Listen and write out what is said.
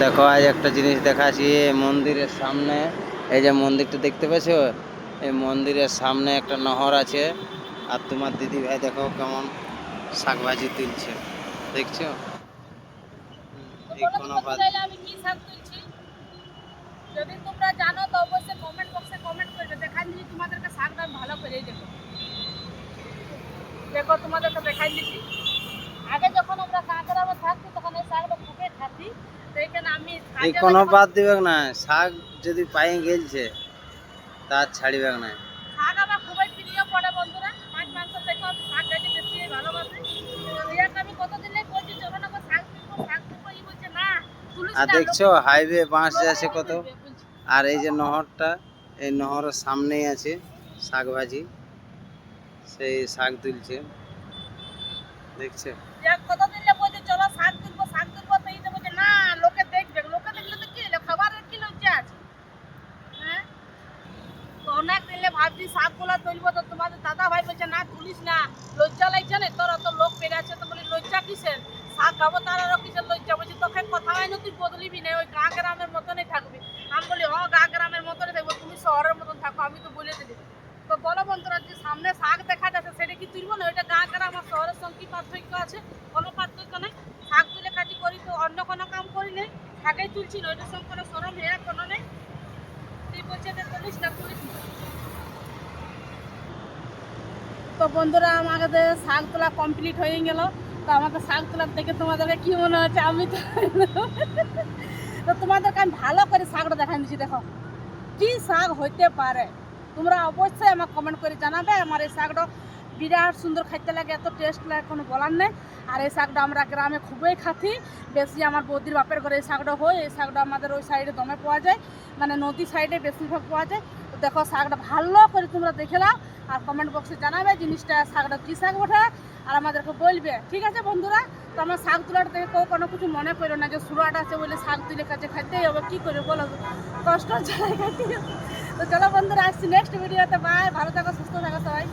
দেখো আজ একটা জিনিস দেখাচ্ছি। এই মন্দিরের সামনে, এই যে মন্দিরটা দেখতে পেয়েছো, এই মন্দিরের সামনে একটা নহর আছে। আর তোমার দিদি ভাই দেখো কেমন শাকভাজি তুলছে, দেখছো? এই কোনো আমি কি শাক তুলছি যদি তোমরা জানো তো অবশ্যই কমেন্ট বক্সে কমেন্ট করবে। দেখাই দিচ্ছি তোমাদেরকে শাকটা আমি ভালো করে দেখো। দেখো তোমাদেরকে দেখাই দিচ্ছি। আগে যখন আমরা কাঁকড়ামে থাকতো তখন এই শাকটা খুবই খাতি। সেইখানে আমি এই কোনো বাদ দিবে না, শাক যদি পাই গেলছে তার ছাড়িবে না। শাক আমার খুবই প্রিয় পড়ে বন্ধুরা। মাছ মাংস থেকে আমি শাক খাইতে বেশি ভালোবাসি। রিয়াকে আমি কতদিনে বলছি চলো না শাক তুলবো শাক তুলবো, ই বলছে না তুলিস আর না। দেখছো হাইওয়ে বাঁশ আছে কত। আর এই যে নহরটা, এই নহরের সামনেই আছে শাকভাজি, সেই শাক তুলছে, দেখছো? কতদিনে বলছে চলো শাক তুলবো শাক তুলবো, তো এইটা বলছে না লোকে দেখবে, লোকে দেখলে তো কি হলো, খাবারের কি লজ্জা আছে? হ্যাঁ, তো অনেক দিলে ভাবছি শাকগুলো তুলবো, তো তোমাদের দাদা ভাই বলছে না তুলিস না, লজ্জা লাগছে না তোর, অত লোক পেরে আছে। তো বলি লজ্জা কিসের, শাক খাবো তার আরো কিসের লজ্জা? বলছি তোকে কথা হয় না, তুই বদলিবি না, ওই গাঁ গ্রামের মতনই থাকবি। আমি বলি হ গাঁ গ্রামের মতনই থাকবো, তুমি শহরের মতন থাকো, আমি তো বলে দিলি। তো বলো বন্ধুরা, যে সামনে শাক দেখা যাচ্ছে সেটা কি তুলবো না? ওইটা গাঁ গ্রাম আর শহরের সঙ্গে কি পার্থক্য আছে? কোনো পার্থক্য নেই। শাক তুলে কাটি করি তো অন্য কোনো কাম করি নেই, শাকেই তুলছি না, ওইটার সঙ্গে কোনো সরম হেয়া কোনো নেই। তুই বলছে যে তুলিস না তুলিস না। তো বন্ধুরা আমাদের শাক তোলা কমপ্লিট হয়ে গেল। তো আমাদের শাক তোলার দেখে তোমাদেরকে কি মনে হচ্ছে? আমি তো তো তোমাদেরকে আমি ভালো করে শাকটা দেখাই দিচ্ছি। দেখো কি শাক হইতে পারে, তোমরা অবশ্যই আমাকে কমেন্ট করে জানাবে। আমার এই শাকটা বিরাট সুন্দর খাইতে লাগে, এত টেস্ট লাগে কোনো বলার নেই। আর এই শাকটা আমরা গ্রামে খুবই খাতি, বেশি আমার বৌদির বাপের ঘরে এই শাকটা হয়। এই শাকটা আমাদের ওই সাইডে দমে পাওয়া যায়, মানে নদী সাইডে বেশিরভাগ পাওয়া যায়। তো দেখো শাকটা ভালো করে তোমরা দেখে নাও, আর কমেন্ট বক্সে জানাবে জিনিসটা শাকটা কী শাক ওঠে, আর আমাদেরকে বলবে, ঠিক আছে বন্ধুরা? তো আমার শাক তোলাটা দেখে কেউ কোনো কিছু মনে করো না যে সুরাট আছে বলে শাক তুলে কাছে খাইতেই হবে, কী করে বলো, কষ্ট জায়গা। তো চলো বন্ধুরা, আসছি নেক্সট ভিডিওতে। বাই, ভালো থাকো সুস্থ থাকো সবাই।